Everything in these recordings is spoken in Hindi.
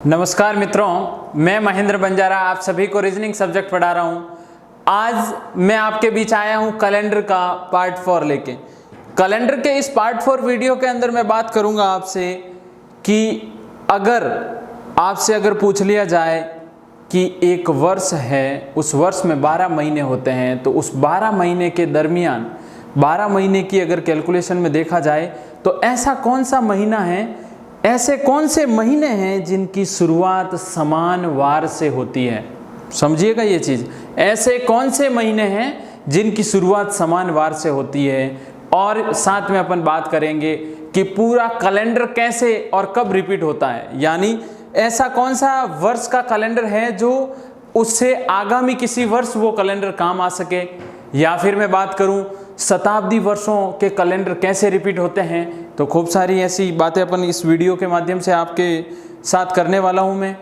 नमस्कार मित्रों, मैं महेंद्र बंजारा आप सभी को रीजनिंग सब्जेक्ट पढ़ा रहा हूं। आज मैं आपके बीच आया हूं कैलेंडर का पार्ट 4 लेके। कैलेंडर के इस पार्ट 4 वीडियो के अंदर मैं बात करूंगा आपसे कि आपसे पूछ लिया जाए कि एक वर्ष है, उस वर्ष में 12 महीने होते हैं, तो उस 12 महीने के दरमियान 12 महीने की अगर कैलकुलेशन में देखा जाए तो ऐसा कौन सा महीना है, ऐसे कौन से महीने हैं जिनकी शुरुआत समान वार से होती है। समझिएगा ये चीज़, ऐसे कौन से महीने हैं जिनकी शुरुआत समान वार से होती है। और साथ में अपन बात करेंगे कि पूरा कैलेंडर कैसे और कब रिपीट होता है, यानी ऐसा कौन सा वर्ष का कैलेंडर है जो उससे आगामी किसी वर्ष वो कैलेंडर काम आ सके। या फिर मैं बात करूं शताब्दी वर्षों के कैलेंडर कैसे रिपीट होते हैं। तो खूब सारी ऐसी बातें अपन इस वीडियो के माध्यम से आपके साथ करने वाला हूं मैं।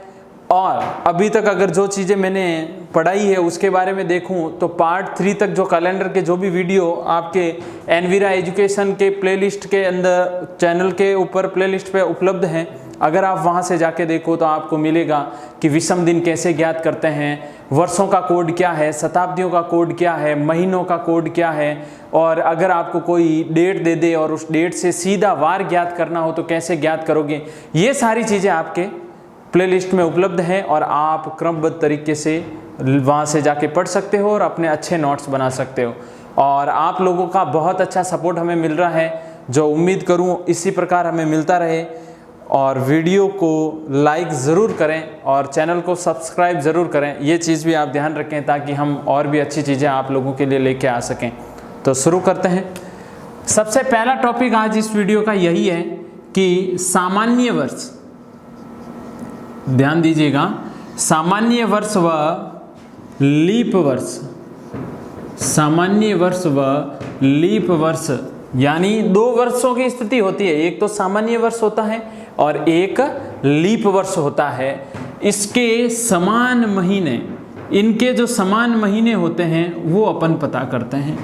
और अभी तक अगर जो चीज़ें मैंने पढ़ाई है उसके बारे में देखूं तो पार्ट 3 तक जो कैलेंडर के जो भी वीडियो आपके एनवीरा एजुकेशन के प्लेलिस्ट के अंदर चैनल के ऊपर प्लेलिस्ट पे उपलब्ध हैं, अगर आप वहां से जाके देखो तो आपको मिलेगा कि विषम दिन कैसे ज्ञात करते हैं, वर्षों का कोड क्या है, शताब्दियों का कोड क्या है, महीनों का कोड क्या है, और अगर आपको कोई डेट दे दे और उस डेट से सीधा वार ज्ञात करना हो तो कैसे ज्ञात करोगे। ये सारी चीज़ें आपके प्लेलिस्ट में उपलब्ध हैं और आप क्रमबद्ध तरीके से वहाँ से जाके पढ़ सकते हो और अपने अच्छे नोट्स बना सकते हो। और आप लोगों का बहुत अच्छा सपोर्ट हमें मिल रहा है, जो उम्मीद करूँ इसी प्रकार हमें मिलता रहे। और वीडियो को लाइक ज़रूर करें और चैनल को सब्सक्राइब ज़रूर करें, ये चीज़ भी आप ध्यान रखें ताकि हम और भी अच्छी चीज़ें आप लोगों के लिए लेके आ सकें। तो शुरू करते हैं। सबसे पहला टॉपिक आज इस वीडियो का यही है कि सामान्य वर्ष, ध्यान दीजिएगा, सामान्य वर्ष व लीप वर्ष, सामान्य वर्ष व लीप वर्ष, यानी दो वर्षों की स्थिति होती है। एक तो सामान्य वर्ष होता है और एक लीप वर्ष होता है। इसके समान महीने, इनके जो समान महीने होते हैं वो अपन पता करते हैं।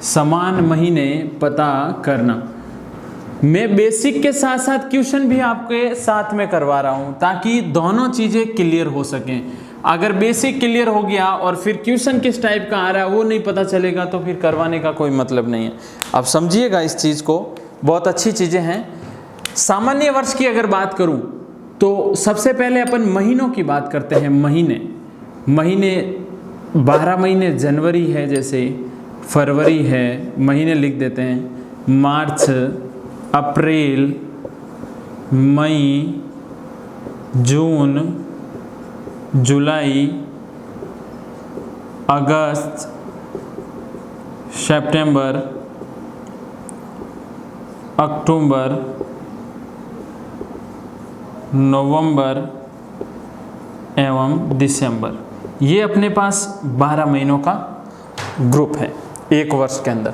समान महीने पता करना, मैं बेसिक के साथ साथ क्वेश्चन भी आपके साथ में करवा रहा हूं ताकि दोनों चीज़ें क्लियर हो सकें। अगर बेसिक क्लियर हो गया और फिर क्वेश्चन किस टाइप का आ रहा है वो नहीं पता चलेगा तो फिर करवाने का कोई मतलब नहीं है। आप समझिएगा इस चीज़ को, बहुत अच्छी चीज़ें हैं। सामान्य वर्ष की अगर बात करूं तो सबसे पहले अपन महीनों की बात करते हैं। महीने 12 महीने जनवरी है, जैसे फरवरी है, महीने लिख देते हैं, मार्च, अप्रैल, मई, जून, जुलाई, अगस्त, सितंबर, अक्टूबर, नवंबर एवं दिसंबर। ये अपने पास 12 महीनों का ग्रुप है एक वर्ष के अंदर।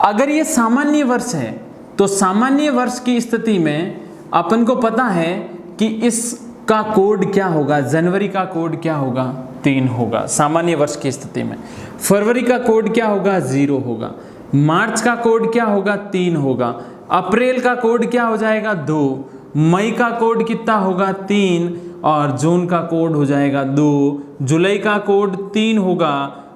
अगर ये सामान्य वर्ष है तो सामान्य वर्ष की स्थिति में अपन को पता है कि इसका कोड क्या होगा। जनवरी का कोड क्या होगा, 3 होगा सामान्य वर्ष की स्थिति में। फरवरी का कोड क्या होगा, 0 होगा। मार्च का कोड क्या होगा, 3 होगा। अप्रैल का कोड क्या हो जाएगा, 2। मई का कोड कितना होगा, 3। और जून का कोड हो जाएगा 2। जुलाई का कोड 3 होगा।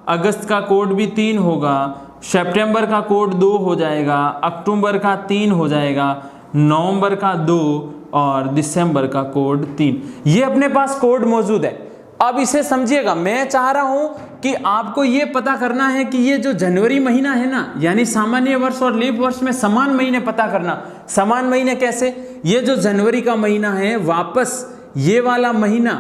अगस्त का कोड भी 3 होगा। सितंबर का कोड 2 हो जाएगा। अक्टूबर का 3 हो जाएगा। नवंबर का 2 और दिसंबर का कोड 3। ये अपने पास कोड मौजूद है। अब इसे समझिएगा, मैं चाह रहा हूं कि आपको ये पता करना है कि ये जो जनवरी महीना है ना, यानी सामान्य वर्ष और लीप वर्ष में समान महीने पता करना। समान महीने कैसे, ये जो जनवरी का महीना है वापस ये वाला महीना,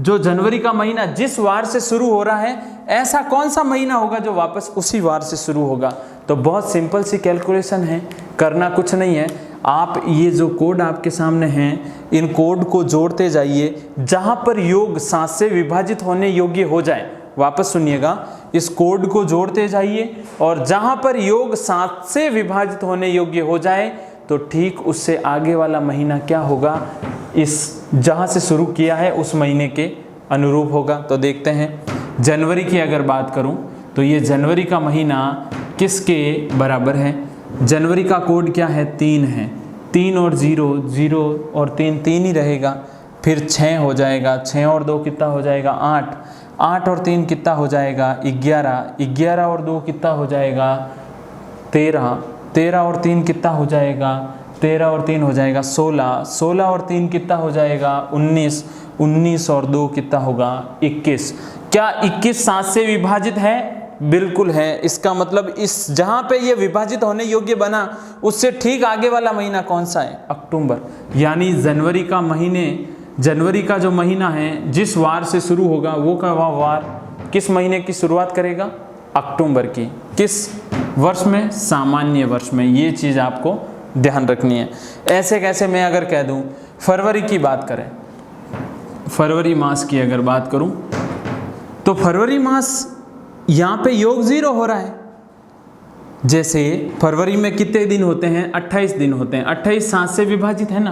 जो जनवरी का महीना जिस वार से शुरू हो रहा है, ऐसा कौन सा महीना होगा जो वापस उसी वार से शुरू होगा। तो बहुत सिंपल सी कैलकुलेशन है, करना कुछ नहीं है। आप ये जो कोड आपके सामने हैं, इन कोड को जोड़ते जाइए। जहां पर योग 7 से विभाजित होने योग्य हो जाए, वापस सुनिएगा, इस कोड को जोड़ते जाइए और जहां पर योग 7 से विभाजित होने योग्य हो जाए तो ठीक उससे आगे वाला महीना क्या होगा, इस जहां से शुरू किया है उस महीने के अनुरूप होगा। तो देखते हैं, जनवरी की अगर बात करूं तो ये जनवरी का महीना किसके बराबर है। जनवरी का कोड क्या है, 3 है। 3 और 0, 0 और 3, 3 ही रहेगा। फिर 6 हो जाएगा, 6 और 2 कितना हो जाएगा 8, 8 और 3 कितना हो जाएगा 11, 11 और 2 कितना हो जाएगा 13, 13 और 3 कितना हो जाएगा 13 और 3 हो जाएगा 16, 16 और 3 कितना हो जाएगा 19, 19 और 2 कितना होगा 21। क्या 21 7 से विभाजित है? बिल्कुल है। इसका मतलब इस जहाँ पे ये विभाजित होने योग्य बना उससे ठीक आगे वाला महीना कौन सा है? अक्टूबर। यानी जनवरी का जो महीना है जिस वार से शुरू होगा वो का वार किस महीने की शुरुआत करेगा? अक्टूबर की। किस वर्ष में? सामान्य वर्ष में। ये चीज़ आपको ध्यान रखनी है। ऐसे कैसे मैं अगर कह दूं फरवरी की बात करें, फरवरी मास की अगर बात करूं तो फरवरी मास यहाँ पे योग 0 हो रहा है। जैसे फरवरी में कितने दिन होते हैं? 28 दिन होते हैं। 28 7 से विभाजित है ना,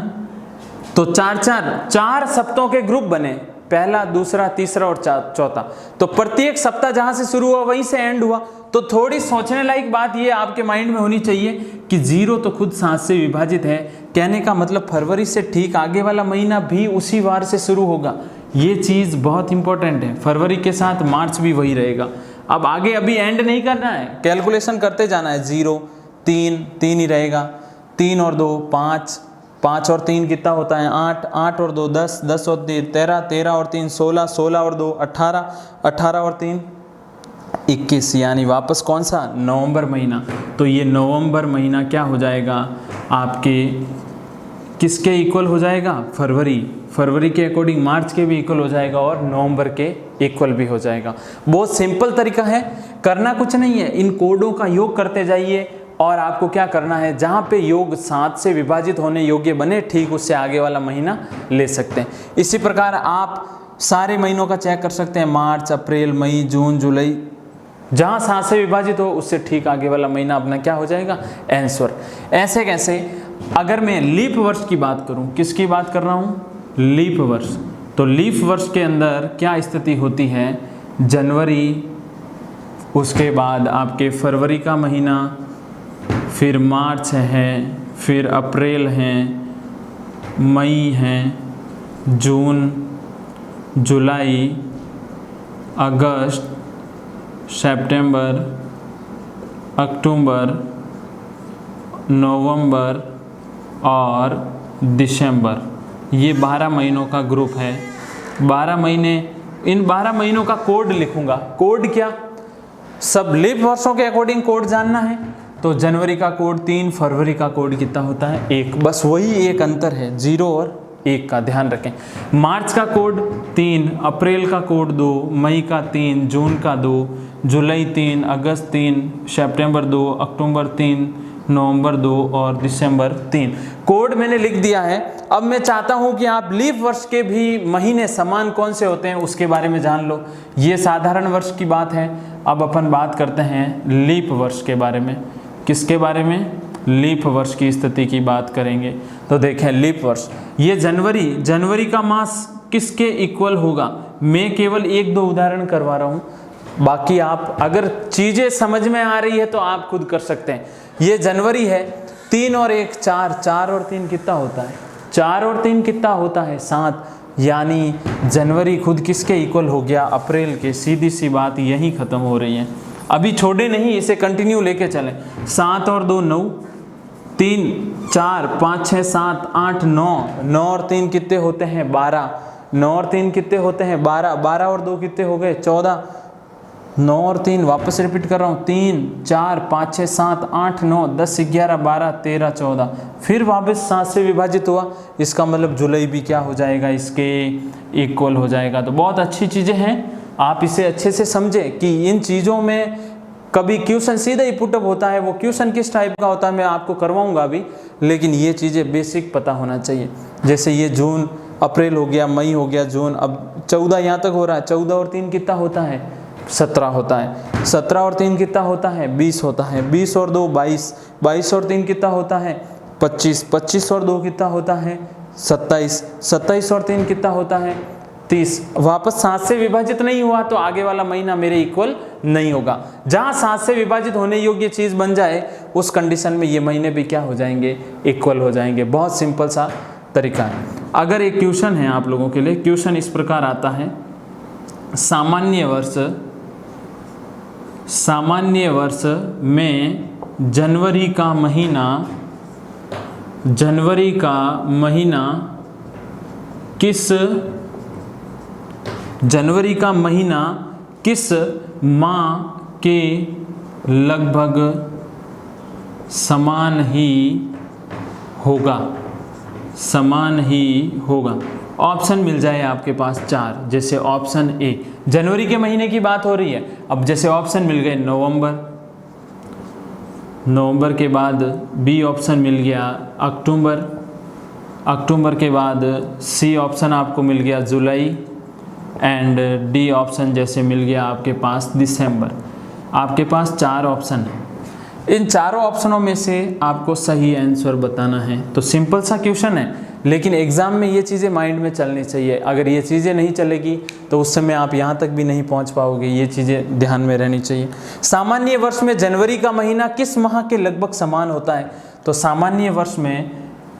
तो 4 सप्ताहों के ग्रुप बने, पहला, दूसरा, तीसरा और चौथा। तो प्रत्येक सप्ताह जहां से शुरू हुआ वहीं से एंड हुआ। तो थोड़ी सोचने लायक बात ये आपके माइंड में होनी चाहिए कि 0 तो खुद 7 से विभाजित है। कहने का मतलब फरवरी से ठीक आगे वाला महीना भी उसी वार से शुरू होगा। ये चीज़ बहुत इंपॉर्टेंट है। फरवरी के साथ मार्च भी वही रहेगा। अब आगे अभी एंड नहीं करना है, कैलकुलेशन करते जाना है। 0 3 3 ही रहेगा, 3 और 2 5, 5 और 3 कितना होता है 8, 8 और 2 10, 10 और 3 13, 13 और 3 16, 16 और 2 18, 18 और 3 21। यानी वापस कौन सा? नवंबर महीना। तो ये नवंबर महीना क्या हो जाएगा आपके किसके इक्वल हो जाएगा? फरवरी के अकॉर्डिंग मार्च के भी इक्वल हो जाएगा और नवंबर के इक्वल भी हो जाएगा। बहुत सिंपल तरीका है, करना कुछ नहीं है, इन कोडों का योग करते जाइए और आपको क्या करना है, जहाँ पे योग 7 से विभाजित होने योग्य बने ठीक उससे आगे वाला महीना ले सकते हैं। इसी प्रकार आप सारे महीनों का चेक कर सकते हैं, मार्च, अप्रैल, मई, जून, जुलाई, जहाँ 7 से विभाजित हो उससे ठीक आगे वाला महीना अपना क्या हो जाएगा? आंसर। ऐसे कैसे? अगर मैं लीप वर्ष की बात करूँ, किसकी बात कर रहा हूँ? लीप वर्ष। तो लीप वर्ष के अंदर क्या स्थिति होती है? जनवरी, उसके बाद आपके फरवरी का महीना, फिर मार्च है, फिर अप्रैल है, मई है, जून, जुलाई, अगस्त, सितंबर, अक्टूबर, नवंबर और दिसंबर। ये 12 महीनों का ग्रुप है। 12 महीने, इन 12 महीनों का कोड लिखूंगा। कोड क्या? सब लीप वर्षों के अकॉर्डिंग कोड जानना है। तो जनवरी का कोड 3, फरवरी का कोड कितना होता है? 1। बस वही एक अंतर है, 0 और 1 का, ध्यान रखें। मार्च का कोड 3, अप्रैल का कोड 2, मई का 3, जून का 2, जुलाई 3, अगस्त 3, सितंबर 2, अक्टूबर 3, नवंबर 2 और दिसंबर 3। कोड मैंने लिख दिया है। अब मैं चाहता हूं कि आप लीप वर्ष के भी महीने समान कौन से होते हैं उसके बारे में जान लो। ये साधारण वर्ष की बात है। अब अपन बात करते हैं लीप वर्ष के बारे में। किसके बारे में? लीप वर्ष की स्थिति की बात करेंगे। तो देखें लीप वर्ष, ये जनवरी का मास किसके इक्वल होगा? मैं केवल 1-2 उदाहरण करवा रहा हूँ, बाकी आप अगर चीज़ें समझ में आ रही है तो आप खुद कर सकते हैं। ये जनवरी है, 3 और 1 4, 4 और 3 कितना होता है? 4 और 3 कितना होता है? 7। यानी जनवरी खुद किसके इक्वल हो गया? अप्रैल के। सीधी सी बात यही खत्म हो रही है। अभी छोड़े नहीं, इसे कंटिन्यू लेके चलें। 7 और 2 9, 3 4 5 6 7 8 9, 9 और 3 कितने होते हैं? 12। 9 और 3 कितने होते हैं? 12। 12 और 2 कितने हो गए? 14। 9 और 3, वापस रिपीट कर रहा हूँ, 3 4 5 6 7 8 9 10 11 12 13 14, फिर वापस 7 से विभाजित हुआ। इसका मतलब जुलाई भी क्या हो जाएगा? इसके इक्वल हो जाएगा। तो बहुत अच्छी चीज़ें हैं, आप इसे अच्छे से समझें कि इन चीज़ों में कभी क्वेश्चन सीधा ही पुटअप होता है। वो क्वेश्चन किस टाइप का होता है मैं आपको करवाऊंगा अभी, लेकिन ये चीज़ें बेसिक पता होना चाहिए। जैसे ये जून, अप्रैल हो गया, मई हो गया, जून, अब 14 यहाँ तक हो रहा है। 14 और 3 कितना होता है? 17 होता है। 17 और 3 कितना होता है? 20 होता है। 20 और 2 22, 22 और 3 कितना होता है? 25, 25 और 2 कितना होता है? 27, 27 और 3 कितना होता है? 30। वापस 7 से विभाजित नहीं हुआ तो आगे वाला महीना मेरे इक्वल नहीं होगा। जहाँ 7 से विभाजित होने योग्य चीज़ बन जाए उस कंडीशन में ये महीने भी क्या हो जाएंगे? इक्वल हो जाएंगे। बहुत सिंपल सा तरीका है। अगर एक क्वेश्चन है आप लोगों के लिए, क्वेश्चन इस प्रकार आता है, सामान्य वर्ष में जनवरी का महीना किस माह के लगभग समान ही होगा। ऑप्शन मिल जाए आपके पास 4, जैसे ऑप्शन ए जनवरी के महीने की बात हो रही है। अब जैसे ऑप्शन मिल गए नवंबर के बाद बी ऑप्शन मिल गया अक्टूबर के बाद सी ऑप्शन आपको मिल गया जुलाई, एंड डी ऑप्शन जैसे मिल गया आपके पास दिसंबर। आपके पास 4 ऑप्शन है, इन चारों ऑप्शनों में से आपको सही आंसर बताना है। तो सिंपल सा क्वेश्चन है, लेकिन एग्जाम में ये चीज़ें माइंड में चलनी चाहिए। अगर ये चीज़ें नहीं चलेगी तो उस समय आप यहाँ तक भी नहीं पहुँच पाओगे। ये चीज़ें ध्यान में रहनी चाहिए। सामान्य वर्ष में जनवरी का महीना किस माह के लगभग समान होता है? तो सामान्य वर्ष में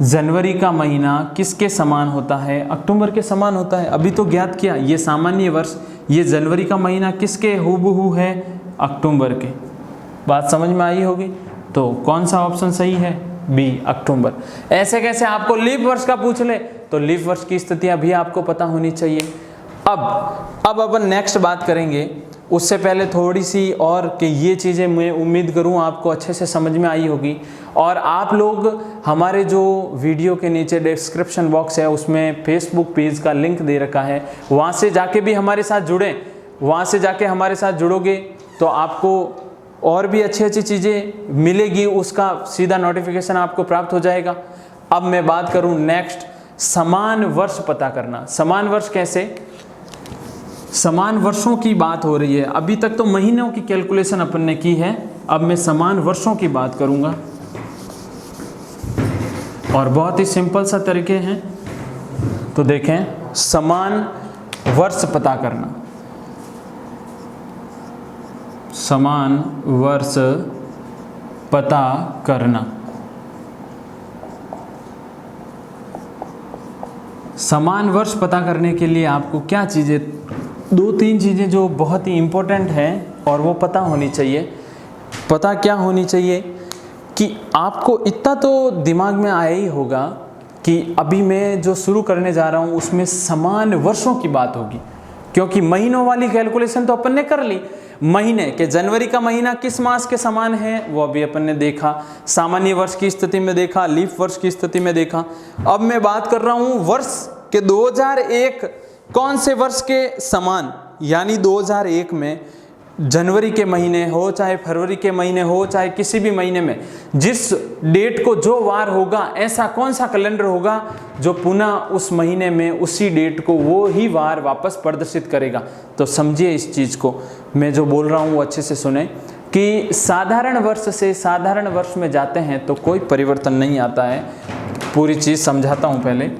जनवरी का महीना किसके समान होता है? अक्टूबर के समान होता है। अभी तो ज्ञात किया, ये सामान्य वर्ष, ये जनवरी का महीना किसके हूबहू है? अक्टूबर के। बात समझ में आई होगी। तो कौन सा ऑप्शन सही है? बी अक्टूबर। ऐसे कैसे आपको लीप वर्ष का पूछ ले तो लीप वर्ष की स्थितियां भी आपको पता होनी चाहिए। अब अपन नेक्स्ट बात करेंगे, उससे पहले थोड़ी सी और कि ये चीज़ें मैं उम्मीद करूँ आपको अच्छे से समझ में आई होगी। और आप लोग हमारे जो वीडियो के नीचे डिस्क्रिप्शन बॉक्स है उसमें फेसबुक पेज का लिंक दे रखा है, वहाँ से जाके भी हमारे साथ जुड़ें। वहाँ से जाके हमारे साथ जुड़ोगे तो आपको और भी अच्छी अच्छी चीज़ें मिलेगी, उसका सीधा नोटिफिकेशन आपको प्राप्त हो जाएगा। अब मैं बात करूं नेक्स्ट, समान वर्ष पता करना। समान वर्ष कैसे? समान वर्षों की बात हो रही है। अभी तक तो महीनों की कैलकुलेशन अपन ने की है, अब मैं समान वर्षों की बात करूंगा। और बहुत ही सिंपल सा तरीके हैं। तो देखें, समान वर्ष पता करना। समान वर्ष पता करना। समान वर्ष पता करने के लिए आपको क्या चीज़ें, 2-3 चीज़ें जो बहुत ही इम्पोर्टेंट हैं और वो पता होनी चाहिए। पता क्या होनी चाहिए कि आपको इतना तो दिमाग में आया ही होगा कि अभी मैं जो शुरू करने जा रहा हूँ उसमें समान वर्षों की बात होगी, क्योंकि महीनों वाली कैलकुलेशन तो अपन ने कर ली। महीने के जनवरी का महीना किस मास के समान है वो अभी अपन ने देखा, सामान्य वर्ष की स्थिति में देखा, लीप वर्ष की स्थिति में देखा। अब मैं बात कर रहा हूं वर्ष के 2001 कौन से वर्ष के समान, यानी 2001 में जनवरी के महीने हो चाहे फरवरी के महीने हो चाहे किसी भी महीने में जिस डेट को जो वार होगा, ऐसा कौन सा कैलेंडर होगा जो पुनः उस महीने में उसी डेट को वो ही वार वापस प्रदर्शित करेगा। तो समझिए इस चीज़ को, मैं जो बोल रहा हूँ वो अच्छे से सुने कि साधारण वर्ष से साधारण वर्ष में जाते हैं तो कोई परिवर्तन नहीं आता है। पूरी चीज़ समझाता हूँ पहले।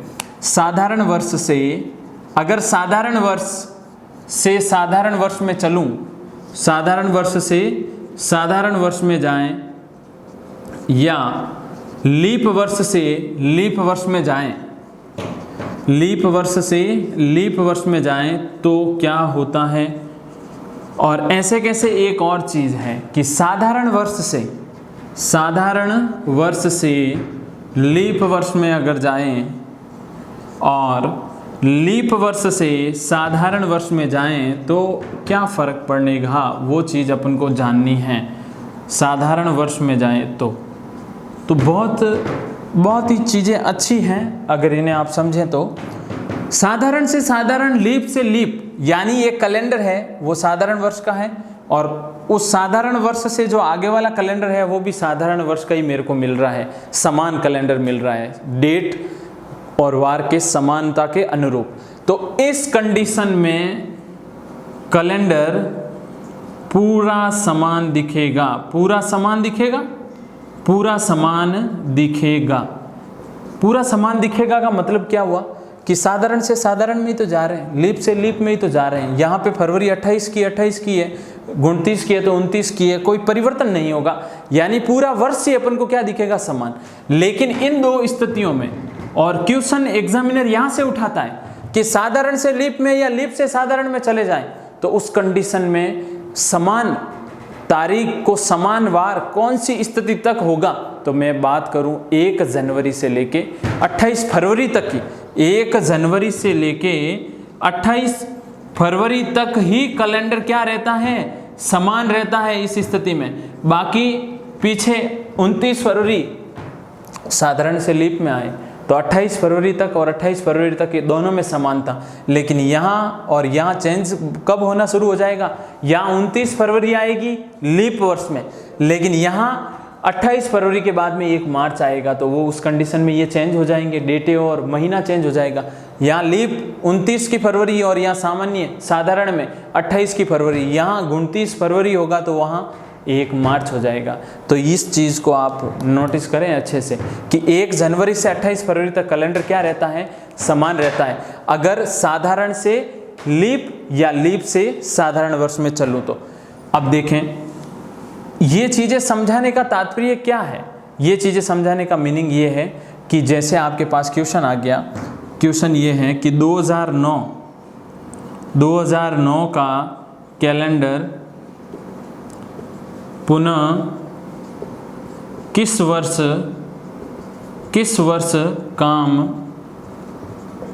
साधारण वर्ष से, अगर साधारण वर्ष से साधारण वर्ष में चलूँ, साधारण वर्ष से साधारण वर्ष में जाएं या लीप वर्ष से लीप वर्ष में जाएं, लीप वर्ष से लीप वर्ष में जाएं तो क्या होता है। और ऐसे कैसे एक और चीज़ है कि साधारण वर्ष से लीप वर्ष में अगर जाएं और लीप वर्ष से साधारण वर्ष में जाएं तो क्या फ़र्क पड़ेगा, वो चीज़ अपन को जाननी है। साधारण वर्ष में जाएं तो बहुत ही चीज़ें अच्छी हैं अगर इन्हें आप समझें तो। साधारण से साधारण, लीप से लीप, यानी एक कैलेंडर है वो साधारण वर्ष का है और उस साधारण वर्ष से जो आगे वाला कैलेंडर है वो भी साधारण वर्ष का ही मेरे को मिल रहा है, समान कैलेंडर मिल रहा है, डेट और वार के समानता के अनुरूप। तो इस कंडीशन में कैलेंडर पूरा समान दिखेगा, पूरा समान दिखेगा, पूरा समान दिखेगा। पूरा समान दिखेगा का मतलब क्या हुआ कि साधारण से साधारण में ही तो जा रहे हैं, लीप से लीप में ही तो जा रहे हैं। यहाँ पे फरवरी 28 की है, 29 की है तो 29 की है, कोई परिवर्तन नहीं होगा, यानी पूरा वर्ष ही अपन को क्या दिखेगा, समान। लेकिन इन दो स्थितियों में और क्वेश्चन एग्जामिनर यहाँ से उठाता है कि साधारण से लीप में या लीप से साधारण में चले जाएं, तो उस कंडीशन में समान तारीख को समान वार कौन सी स्थिति तक होगा, तो मैं बात करूं 1 जनवरी से लेके 28 फरवरी तक की, 1 जनवरी से लेके 28 फरवरी तक ही कैलेंडर क्या रहता है, समान रहता है इस स्थिति में। बाकी पीछे 29 फरवरी साधारण से लीप में आए तो 28 फरवरी तक और 28 फरवरी तक ये दोनों में समान था, लेकिन यहाँ और यहाँ चेंज कब होना शुरू हो जाएगा, यहाँ 29 फरवरी आएगी लीप वर्ष में, लेकिन यहाँ 28 फरवरी के बाद में 1 मार्च आएगा, तो वो उस कंडीशन में ये चेंज हो जाएंगे, डेटे और महीना चेंज हो जाएगा। यहाँ लीप 29 की फरवरी और यहाँ सामान्य साधारण में 28 की फरवरी, यहाँ 29 फरवरी होगा तो वहाँ 1 मार्च हो जाएगा। तो इस चीज़ को आप नोटिस करें अच्छे से कि 1 जनवरी से 28 फरवरी तक कैलेंडर क्या रहता है, समान रहता है, अगर साधारण से लीप या लीप से साधारण वर्ष में चलूँ तो। अब देखें ये चीज़ें समझाने का तात्पर्य क्या है, ये चीज़ें समझाने का मीनिंग ये है कि जैसे आपके पास क्वेश्चन आ गया, क्वेश्चन ये है कि 2009 का कैलेंडर पुनः किस वर्ष काम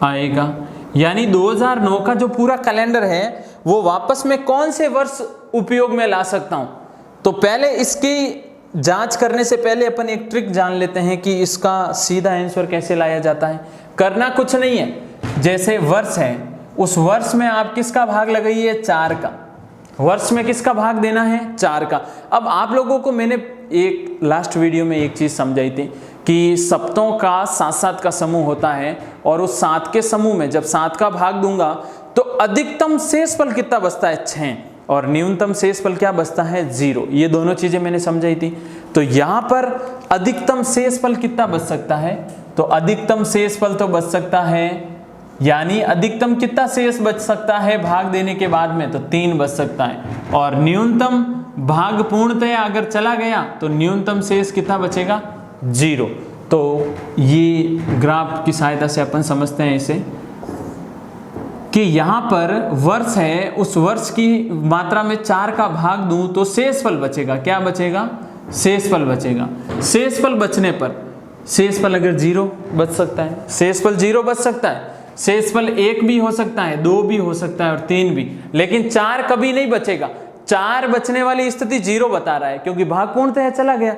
आएगा, यानी 2009 का जो पूरा कैलेंडर है वो वापस में कौन से वर्ष उपयोग में ला सकता हूं। तो पहले इसकी जांच करने से पहले अपन एक ट्रिक जान लेते हैं कि इसका सीधा आंसर कैसे लाया जाता है। करना कुछ नहीं है, जैसे वर्ष है उस वर्ष में आप किसका भाग लगाइए, 4 का, वर्ष में किसका भाग देना है, 4 का। अब आप लोगों को मैंने एक लास्ट वीडियो में एक चीज़ समझाई थी कि सप्तों का 7-7 का समूह होता है और उस 7 के समूह में जब 7 का भाग दूंगा तो अधिकतम शेषफल कितना बचता है, 6, और न्यूनतम शेषफल क्या बचता है, 0। ये दोनों चीज़ें मैंने समझाई थी। तो यहाँ पर अधिकतम शेषफल कितना बच सकता है, तो अधिकतम शेषफल तो बच सकता है, यानी अधिकतम कितना शेष बच सकता है भाग देने के बाद में, तो 3 बच सकता है, और न्यूनतम भाग पूर्णतः अगर चला गया तो न्यूनतम शेष कितना बचेगा, 0। तो ये ग्राफ की सहायता से अपन समझते हैं इसे कि यहाँ पर वर्ष है, उस वर्ष की मात्रा में 4 का भाग दूं तो शेषफल बचेगा, क्या बचेगा, शेषफल बचेगा। शेषफल बचने पर शेषफल अगर 0 बच सकता है, शेषफल 0 बच सकता है, शेषफल 1 भी हो सकता है, 2 भी हो सकता है और 3 भी, लेकिन 4 कभी नहीं बचेगा। 4 बचने वाली स्थिति 0 बता रहा है क्योंकि भाग पूर्णतः चला गया।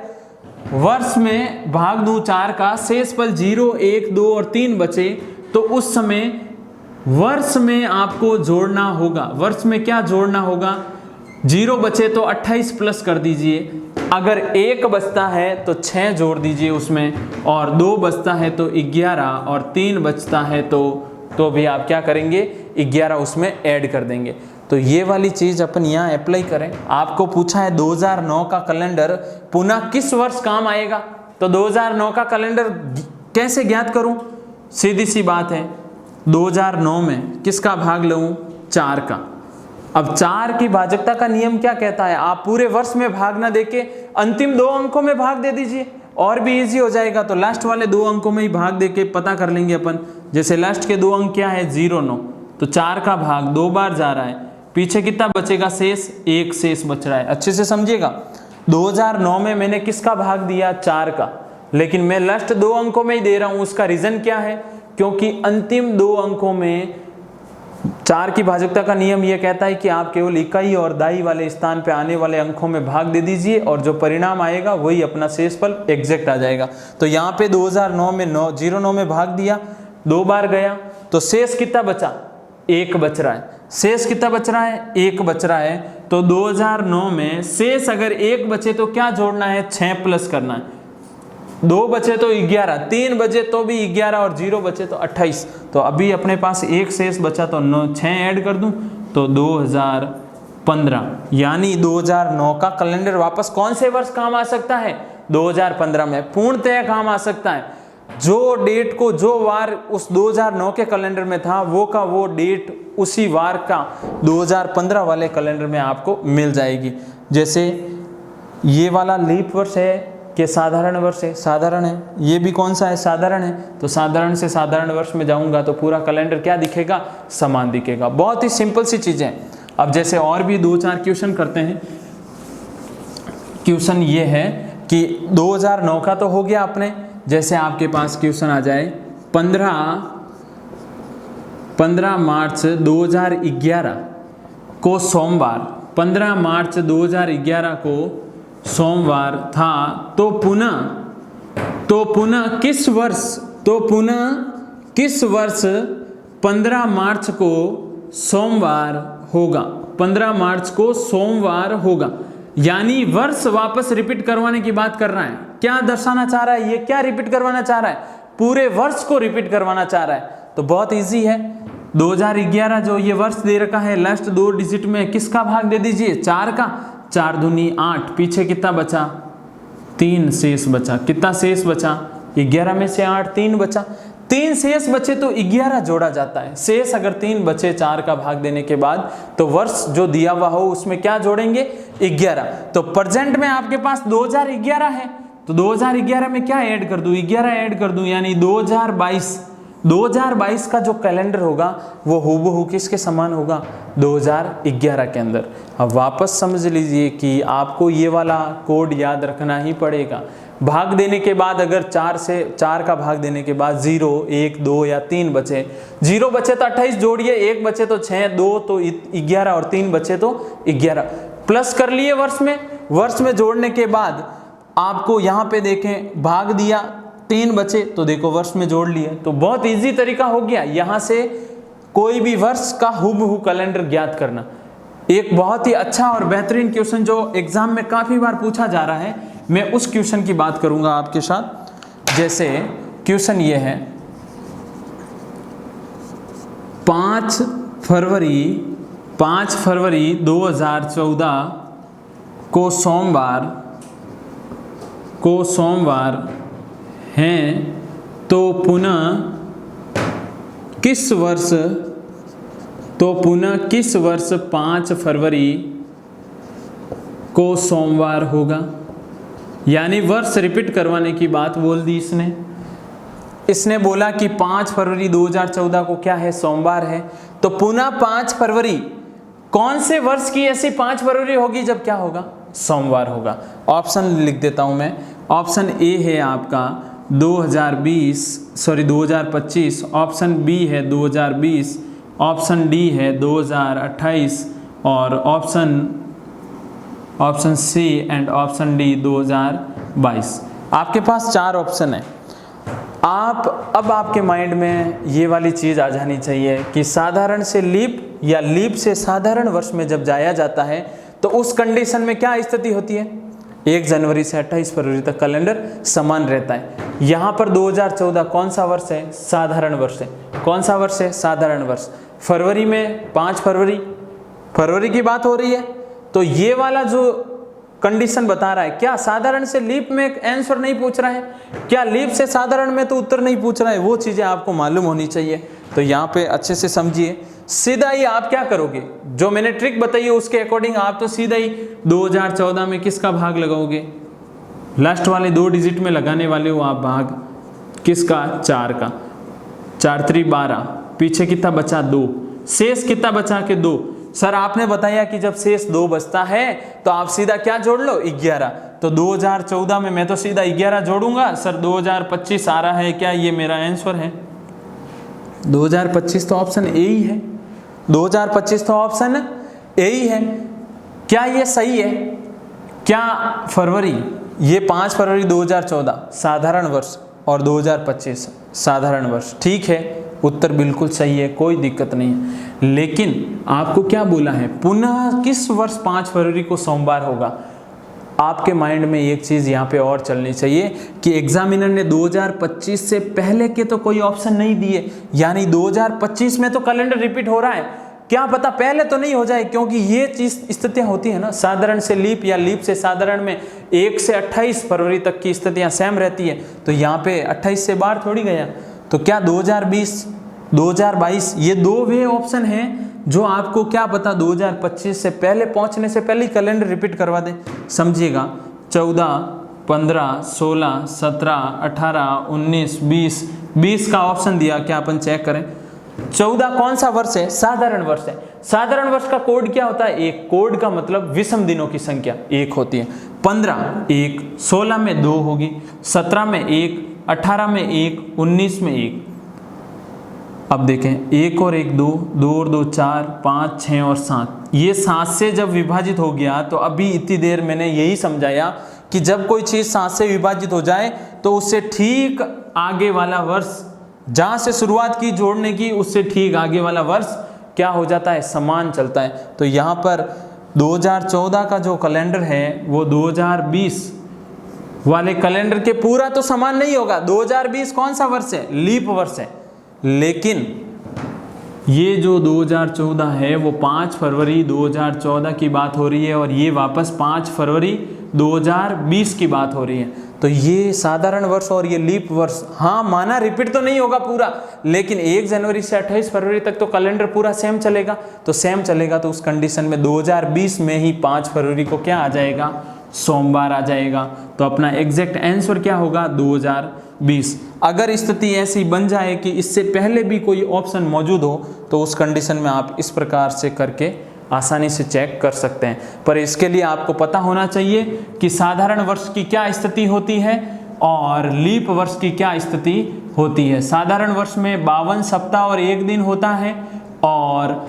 वर्ष में भाग दूं 4 का, शेषफल 0, 1, 2 और 3 बचे, तो उस समय वर्ष में आपको जोड़ना होगा। वर्ष में क्या जोड़ना होगा, 0 बचे तो 28 प्लस कर दीजिए, अगर 1 बचता है तो 6 जोड़ दीजिए उसमें, और 2 बचता है तो 11, और 3 बचता है तो भी आप क्या करेंगे, 11 उसमें ऐड कर देंगे। तो ये वाली चीज़ अपन यहाँ अप्लाई करें। आपको पूछा है 2009 का कैलेंडर पुनः किस वर्ष काम आएगा, तो 2009 का कैलेंडर कैसे ज्ञात करूँ, सीधी सी बात है, 2009 में किसका भाग लूँ, 4 का। अब 4 की भाजकता का नियम क्या कहता है, आप पूरे वर्ष में भाग ना देके अंतिम 2 अंकों में भाग दे दीजिए और भी इजी हो जाएगा। तो लास्ट वाले 2 अंकों में ही भाग देके पता कर लेंगे अपन। जैसे लास्ट के 2 अंक क्या है, 0, 9, तो 4 का भाग 2 बार जा रहा है, पीछे कितना बचेगा शेष, 1 शेष बच रहा है। अच्छे से समझिएगा, 2009 में मैंने किसका भाग दिया, 4 का, लेकिन मैं लास्ट 2 अंकों में ही दे रहा हूँ। उसका रीजन क्या है, क्योंकि अंतिम 2 अंकों में 4 की भाजकता का नियम यह कहता है कि आप केवल इकाई और दाई वाले स्थान पे आने वाले अंकों में भाग दे दीजिए और जो परिणाम आएगा वही अपना शेषफल एग्जैक्ट आ जाएगा। तो यहाँ पे 2009 में 09 में भाग दिया, 2 बार गया, तो शेष कितना बचा, 1 बच रहा है। शेष कितना बच रहा है, 1 बच रहा है। तो 2009 में शेष अगर 1 बचे तो क्या जोड़ना है, 6 प्लस करना है, 2 बचे तो 11, 3 बचे तो भी 11 और 0 बचे तो 28। तो अभी अपने पास 1 शेष बचा तो 6 ऐड कर दूं तो 2015, यानी 2009 का कैलेंडर वापस कौन से वर्ष काम आ सकता है, 2015 में पूर्णतः काम आ सकता है। जो डेट को, जो वार उस 2009 के कैलेंडर में था वो का वो डेट उसी वार का 2015 वाले कैलेंडर में आपको मिल जाएगी। जैसे ये वाला लीप वर्ष है कि साधारण वर्ष है, साधारण है। ये भी कौन सा है, साधारण है। तो साधारण से साधारण वर्ष में जाऊंगा तो पूरा कैलेंडर क्या दिखेगा, समान दिखेगा। बहुत ही सिंपल सी चीजें। अब जैसे और भी 2-4 क्वेश्चन करते हैं। क्वेश्चन ये है कि 2009 का तो हो गया अपने, जैसे आपके पास क्वेश्चन आ जाए 15 मार्च 2011 को सोमवार, 15 मार्च 2011 को सोमवार था, तो पुनः किस वर्ष 15 मार्च को सोमवार होगा, 15 मार्च को सोमवार होगा। यानी वर्ष वापस रिपीट करवाने की बात कर रहा है। क्या दर्शाना चाह रहा है, ये क्या रिपीट करवाना चाह रहा है, पूरे वर्ष को रिपीट करवाना चाह रहा है। तो बहुत इजी है। 2011 जो ये वर्ष दे रखा है, लास्ट 2 डिजिट में किसका भाग दे दीजिए, 4 का, 4 दूनी 8, पीछे कितना बचा, 3 शेष बचा। कितना शेष बचा, 11 में से 8, 3 बचा। 3 शेष बचे तो 11 जोड़ा जाता है। शेष अगर 3 बचे 4 का भाग देने के बाद, तो वर्ष जो दिया हुआ हो उसमें क्या जोड़ेंगे, 11। तो प्रेजेंट में आपके पास 2011 है, तो 2011 में क्या ऐड कर दूं, 11 ऐड कर दूं, यानी 2022 का जो कैलेंडर होगा वो हूबहू किसके समान होगा, 2011 के अंदर। अब वापस समझ लीजिए कि आपको ये वाला कोड याद रखना ही पड़ेगा। भाग देने के बाद अगर 4 का भाग देने के बाद 0, 1, 2 या 3 बचे, 0 बचे तो 28 जोड़िए, 1 बचे तो 6, 2 तो 11 और 3 बचे तो 11, प्लस कर लिए वर्ष में जोड़ने के बाद आपको यहाँ पे देखें भाग दिया, 3 बचे तो देखो वर्ष में जोड़ लिए। तो बहुत इजी तरीका हो गया यहाँ से कोई भी वर्ष का हूबहू कैलेंडर ज्ञात करना। एक बहुत ही अच्छा और बेहतरीन क्वेश्चन जो एग्जाम में काफी बार पूछा जा रहा है, मैं उस क्वेश्चन की बात करूंगा आपके साथ। जैसे क्वेश्चन ये है, 5 फरवरी 2014 को सोमवार हैं, तो पुनः किस वर्ष 5 फरवरी को सोमवार होगा। यानी वर्ष रिपीट करवाने की बात बोल दी इसने बोला कि 5 फरवरी 2014 को क्या है, सोमवार है। तो पुनः 5 फरवरी, कौन से वर्ष की ऐसी 5 फरवरी होगी जब क्या होगा, सोमवार होगा। ऑप्शन लिख देता हूं मैं। ऑप्शन ए है आपका 2025, ऑप्शन बी है 2020, ऑप्शन डी है 2028 और option C and option D 2022। आपके पास 4 ऑप्शन है। अब आपके माइंड में ये वाली चीज़ आ जानी चाहिए कि साधारण से लीप या लीप से साधारण वर्ष में जब जाया जाता है तो उस कंडीशन में क्या स्थिति होती है, 1 जनवरी से 28 फरवरी तक कैलेंडर समान रहता है। यहाँ पर 2014 कौन सा वर्ष है, साधारण वर्ष है। कौन सा वर्ष है, साधारण वर्ष। फरवरी में 5 फरवरी की बात हो रही है, तो ये वाला जो कंडीशन बता रहा है, क्या साधारण से लीप में आंसर नहीं पूछ रहा है, क्या लीप से साधारण में तो उत्तर नहीं पूछ रहा है, वो चीज़ें आपको मालूम होनी चाहिए। तो यहाँ पे अच्छे से समझिए। सीधा ही आप क्या करोगे, जो मैंने ट्रिक बताई है उसके अकॉर्डिंग आप तो सीधा ही 2014 में किसका भाग लगाओगे, लास्ट वाले 2 डिजिट में लगाने वाले हो आप भाग, किसका, 4 का। 4 3 12, पीछे कितना बचा, 2, शेष कितना बचा के 2। सर आपने बताया कि जब शेष 2 बचता है तो आप सीधा क्या जोड़ लो, 11। तो 2014 में मैं तो सीधा 11 जोड़ूंगा। सर 2025 आ रहा है क्या, ये मेरा आंसर है। 2025 तो ऑप्शन ए ही है, 2025 तो ऑप्शन ए ही है। क्या ये सही है, क्या फरवरी, ये 5 फरवरी 2014 साधारण वर्ष और 2025 साधारण वर्ष, ठीक है, उत्तर बिल्कुल सही है, कोई दिक्कत नहीं है। लेकिन आपको क्या बोला है, पुनः किस वर्ष 5 फरवरी को सोमवार होगा। आपके माइंड में एक चीज़ यहाँ पे और चलनी चाहिए कि एग्जामिनर ने 2025 से पहले के तो कोई ऑप्शन नहीं दिए, यानी 2025 में तो कैलेंडर रिपीट हो रहा है, क्या पता पहले तो नहीं हो जाए, क्योंकि ये चीज स्थितियां होती है ना, साधारण से लीप या लीप से साधारण में 1 से 28 फरवरी तक की स्थितियां सेम रहती है। तो यहाँ पे 28 से बाहर थोड़ी गया। तो क्या 2020 2022 ये 2 वे ऑप्शन हैं जो आपको क्या पता 2025 से पहले पहुंचने से पहले कैलेंडर रिपीट करवा दे। समझिएगा 14 15, 16, 17, 18, 19, 20, 20 का ऑप्शन दिया, क्या अपन चेक करें। 14 कौन सा वर्ष है? साधारण वर्ष है। साधारण वर्ष का कोड क्या होता है? एक। कोड का मतलब विषम दिनों की संख्या एक होती है। 15 1, 16 में 2 होगी, 17 में 1, 18 में 1, 19 में 1। अब देखें 1 और 1 2, 2 और 2 4, 5 6 और 7। ये 7 से जब विभाजित हो गया तो अभी इतनी देर मैंने यही समझाया कि जब कोई चीज़ 7 से विभाजित हो जाए तो उससे ठीक आगे वाला वर्ष, जहाँ से शुरुआत की जोड़ने की, उससे ठीक आगे वाला वर्ष क्या हो जाता है? समान चलता है। तो यहाँ पर 2014 का जो कैलेंडर है वो 2020 वाले कैलेंडर के पूरा तो समान नहीं होगा। 2020 कौन सा वर्ष है? लीप वर्ष है। लेकिन ये जो 2014 है वो 5 फरवरी 2014 की बात हो रही है और ये वापस 5 फरवरी 2020 की बात हो रही है। तो ये साधारण वर्ष और ये लीप वर्ष, हाँ माना रिपीट तो नहीं होगा पूरा, लेकिन 1 जनवरी से 28 फरवरी तक तो कैलेंडर पूरा सेम चलेगा। तो सेम चलेगा तो उस कंडीशन में 2020 में ही 5 फरवरी को क्या आ जाएगा? सोमवार आ जाएगा। तो अपना एग्जैक्ट आंसर क्या होगा? 2020। अगर स्थिति ऐसी बन जाए कि इससे पहले भी कोई ऑप्शन मौजूद हो तो उस कंडीशन में आप इस प्रकार से करके आसानी से चेक कर सकते हैं। पर इसके लिए आपको पता होना चाहिए कि साधारण वर्ष की क्या स्थिति होती है और लीप वर्ष की क्या स्थिति होती है। साधारण वर्ष में 52 सप्ताह और 1 दिन होता है और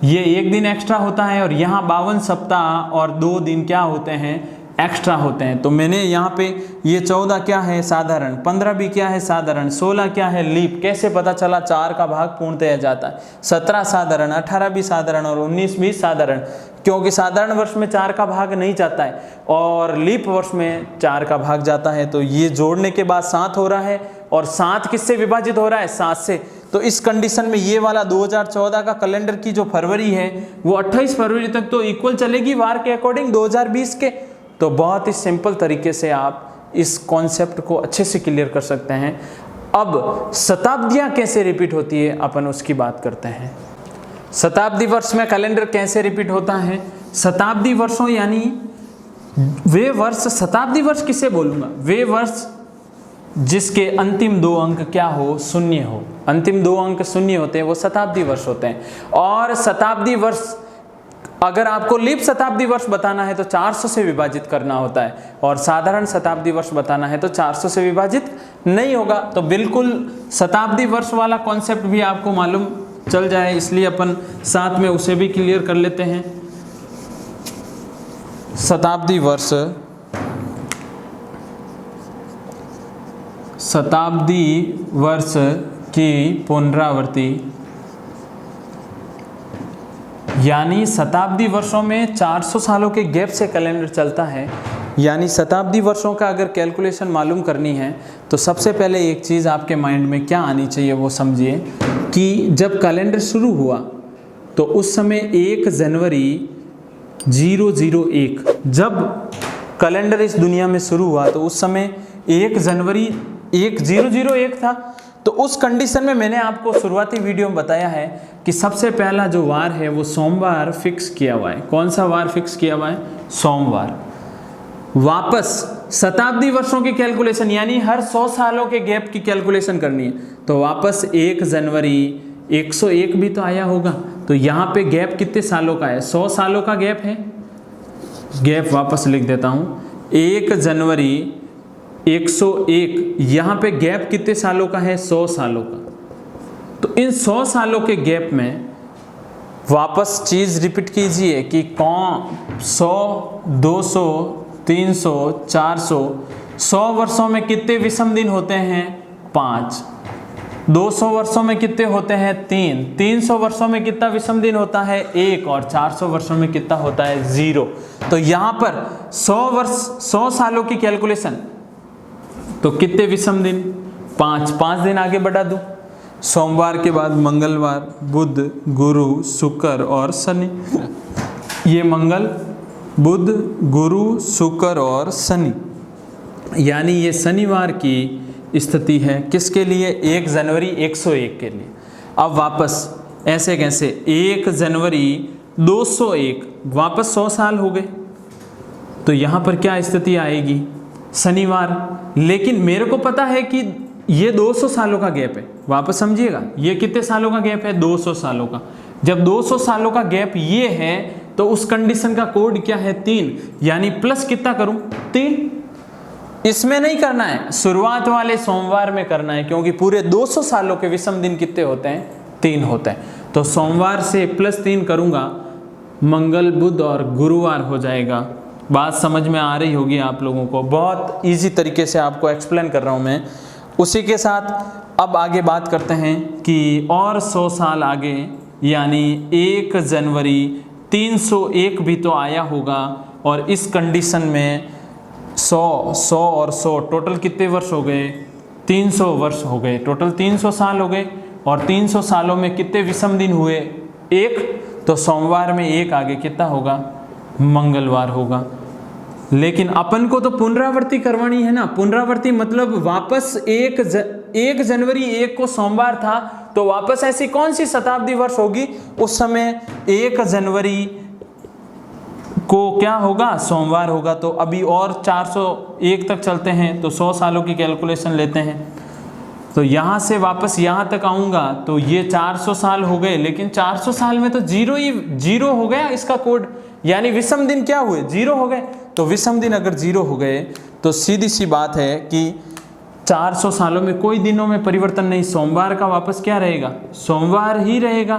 ये 1 दिन एक्स्ट्रा होता है, और यहाँ 52 सप्ताह और 2 दिन क्या होते हैं? एक्स्ट्रा होते हैं। तो मैंने यहाँ पे ये 14 क्या है? साधारण। 15 भी क्या है? साधारण। 16 क्या है? लीप। कैसे पता चला? 4 का भाग पूर्णतः जाता है। 17 साधारण, 18 भी साधारण और 19 भी साधारण, क्योंकि साधारण वर्ष में 4 का भाग नहीं जाता है और लीप वर्ष में 4 का भाग जाता है। तो ये जोड़ने के बाद 7 हो रहा है और 7 किससे विभाजित हो रहा है? 7 से। तो इस कंडीशन में ये वाला 2014 का कैलेंडर की जो फरवरी है वो 28 फरवरी तक तो इक्वल चलेगी वार के अकॉर्डिंग 2020 के। तो बहुत ही सिंपल तरीके से आप इस कॉन्सेप्ट को अच्छे से क्लियर कर सकते हैं। अब शताब्दियाँ कैसे रिपीट होती है अपन उसकी बात करते हैं। शताब्दी वर्ष में कैलेंडर कैसे रिपीट होता है? शताब्दी वर्षों यानी वे वर्ष, शताब्दी वर्ष किसे बोलूँगा? वे वर्ष जिसके अंतिम 2 अंक क्या हो? शून्य हो। अंतिम 2 अंक शून्य होते हैं वो शताब्दी वर्ष होते हैं। और शताब्दी वर्ष अगर आपको लीप शताब्दी वर्ष बताना है तो 400 से विभाजित करना होता है और साधारण शताब्दी वर्ष बताना है तो 400 से विभाजित नहीं होगा। तो बिल्कुल शताब्दी वर्ष वाला कॉन्सेप्ट भी आपको मालूम चल जाए, इसलिए अपन साथ में उसे भी क्लियर कर लेते हैं। शताब्दी वर्ष, शताब्दी वर्ष की पुनरावृत्ति, यानी शताब्दी वर्षों में 400 सालों के गैप से कैलेंडर चलता है। यानी शताब्दी वर्षों का अगर कैलकुलेशन मालूम करनी है तो सबसे पहले एक चीज़ आपके माइंड में क्या आनी चाहिए वो समझिए कि जब कैलेंडर शुरू हुआ तो उस समय 1 जनवरी 001, जब कैलेंडर इस दुनिया में शुरू हुआ तो उस समय 1 जनवरी 1001 था। तो उस कंडीशन में मैंने आपको शुरुआती वीडियो में बताया है कि सबसे पहला जो वार है वो सोमवार फिक्स किया हुआ है। कौन सा वार फिक्स किया हुआ है? सोमवार। वापस शताब्दी वर्षों की कैलकुलेशन यानी हर 100 सालों के गैप की कैलकुलेशन करनी है तो वापस 1 जनवरी 101 भी तो आया होगा। तो यहाँ पे गैप कितने सालों का है? 100 सालों का गैप है। गैप वापस लिख देता हूँ, 1 जनवरी 101, यहाँ पे गैप कितने सालों का है? 100 सालों का। तो इन 100 सालों के गैप में वापस चीज़ रिपीट कीजिए कि कौन 100, 200, 300, 400, 100 वर्षों में कितने विषम दिन होते हैं? 5। 200 वर्षों में कितने होते हैं? 3। 300 वर्षों में कितना विषम दिन होता है? 1। और 400 वर्षों में कितना होता है? 0। तो यहाँ पर 100 सालों की कैलकुलेशन, तो कितने विषम दिन? 5 दिन आगे बढ़ा दूं। सोमवार के बाद मंगलवार, बुध, गुरु, शुक्र और शनि। ये मंगल, बुध, गुरु, शुक्र और शनि, यानी ये शनिवार की स्थिति है। किसके लिए? 1 जनवरी 101 के लिए। अब वापस ऐसे कैसे? 1 जनवरी 201, वापस 100 साल हो गए। तो यहाँ पर क्या स्थिति आएगी? शनिवार। लेकिन मेरे को पता है कि ये 200 सालों का गैप है। वापस समझिएगा, ये कितने सालों का गैप है? 200 सालों का। जब 200 सालों का गैप ये है तो उस कंडीशन का कोड क्या है? 3। यानी प्लस कितना करूं? 3। इसमें नहीं करना है, शुरुआत वाले सोमवार में करना है, क्योंकि पूरे 200 सालों के विषम दिन कितने होते हैं? 3 होते हैं। तो सोमवार से +3 करूंगा, मंगल, बुध और गुरुवार हो जाएगा। बात समझ में आ रही होगी आप लोगों को। बहुत इजी तरीके से आपको एक्सप्लेन कर रहा हूं मैं। उसी के साथ अब आगे बात करते हैं कि और 100 साल आगे, यानी 1 जनवरी 301 भी तो आया होगा। और इस कंडीशन में 100 और 100 टोटल कितने वर्ष हो गए? 300 वर्ष हो गए। टोटल 300 साल हो गए। और 300 सालों में कितने विषम दिन हुए? 1। तो सोमवार में 1 आगे कितना होगा? मंगलवार होगा। लेकिन अपन को तो पुनरावृत्ति करवानी है ना। पुनरावृत्ति मतलब वापस 1 जनवरी 1 को सोमवार था, तो वापस ऐसी कौन सी शताब्दी वर्ष होगी उस समय 1 जनवरी को क्या होगा? सोमवार होगा। तो अभी और 401 तक चलते हैं, तो 100 सालों की कैलकुलेशन लेते हैं। तो यहाँ से वापस यहाँ तक आऊँगा तो ये 400 साल हो गए। लेकिन 400 साल में तो जीरो हो गया इसका कोड, यानी विषम दिन क्या हुए? 0 हो गए। तो विषम दिन अगर 0 हो गए तो सीधी सी बात है कि 400 सालों में कोई दिनों में परिवर्तन नहीं। सोमवार का वापस क्या रहेगा? सोमवार ही रहेगा।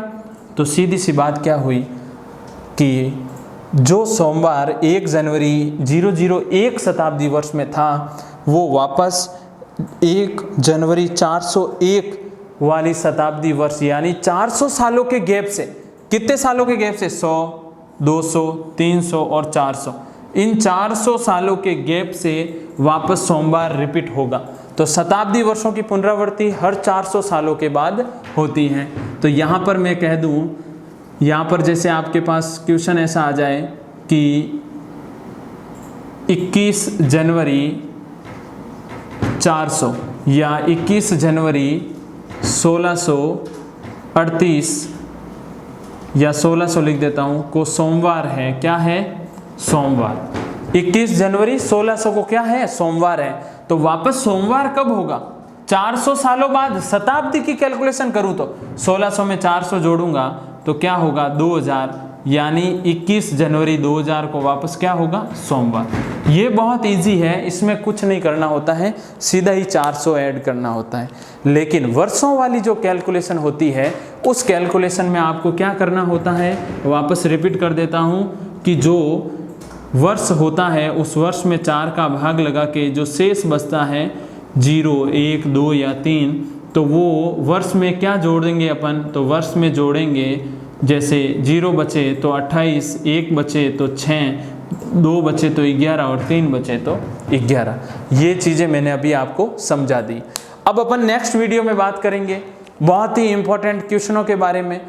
तो सीधी सी बात क्या हुई कि जो सोमवार 1 जनवरी 001 शताब्दी वर्ष में था, वो वापस 1 जनवरी 401 वाली शताब्दी वर्ष, यानी 400 सालों के गैप से, कितने सालों के गैप से? 100, 200, 300 और 400। इन 400 सालों के गैप से वापस सोमवार रिपीट होगा। तो शताब्दी वर्षों की पुनरावृत्ति हर 400 सालों के बाद होती है। तो यहाँ पर मैं कह दूँ, यहाँ पर जैसे आपके पास क्वेश्चन ऐसा आ जाए कि 21 जनवरी 400 या 21 जनवरी 1638 या 1600 लिख देता हूँ को सोमवार है। क्या है? सोमवार। 21 जनवरी 1600 को क्या है? सोमवार है। तो वापस सोमवार कब होगा? 400 सालों बाद। शताब्दी की कैलकुलेशन करूँ तो 1600 में 400 जोड़ूंगा तो क्या होगा? 2000, यानी 21 जनवरी 2000 को वापस क्या होगा? सोमवार। ये बहुत इजी है, इसमें कुछ नहीं करना होता है, सीधा ही 400 ऐड करना होता है। लेकिन वर्षों वाली जो कैलकुलेशन होती है, उस कैलकुलेशन में आपको क्या करना होता है? वापस रिपीट कर देता हूँ कि जो वर्ष होता है उस वर्ष में 4 का भाग लगा के जो शेष बचता है 0, 1, 2 या 3, तो वो वर्ष में क्या जोड़ेंगे अपन? तो वर्ष में जोड़ेंगे, जैसे 0 बचे तो 28, 1 बचे तो 6, 2 बचे तो 11 और 3 बचे तो 11। ये चीज़ें मैंने अभी आपको समझा दी। अब अपन नेक्स्ट वीडियो में बात करेंगे बहुत ही इंपॉर्टेंट क्वेश्चनों के बारे में।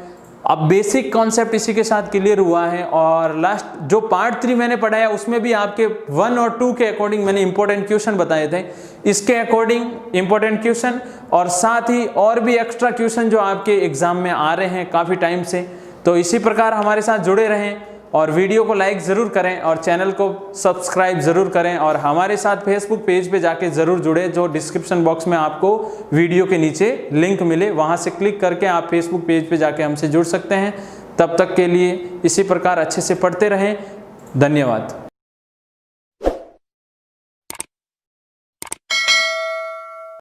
अब बेसिक कॉन्सेप्ट इसी के साथ क्लियर हुआ है, और लास्ट जो पार्ट 3 मैंने पढ़ाया उसमें भी आपके 1 और 2 के अकॉर्डिंग मैंने इंपॉर्टेंट क्वेश्चन बताए थे। इसके अकॉर्डिंग इंपॉर्टेंट क्वेश्चन और साथ ही और भी एक्स्ट्रा क्वेश्चन जो आपके एग्जाम में आ रहे हैं काफ़ी टाइम से। तो इसी प्रकार हमारे साथ जुड़े रहें और वीडियो को लाइक ज़रूर करें और चैनल को सब्सक्राइब ज़रूर करें, और हमारे साथ फेसबुक पेज पे जाके ज़रूर जुड़े, जो डिस्क्रिप्शन बॉक्स में आपको वीडियो के नीचे लिंक मिले, वहाँ से क्लिक करके आप फेसबुक पेज पे जाके हमसे जुड़ सकते हैं। तब तक के लिए इसी प्रकार अच्छे से पढ़ते रहें। धन्यवाद।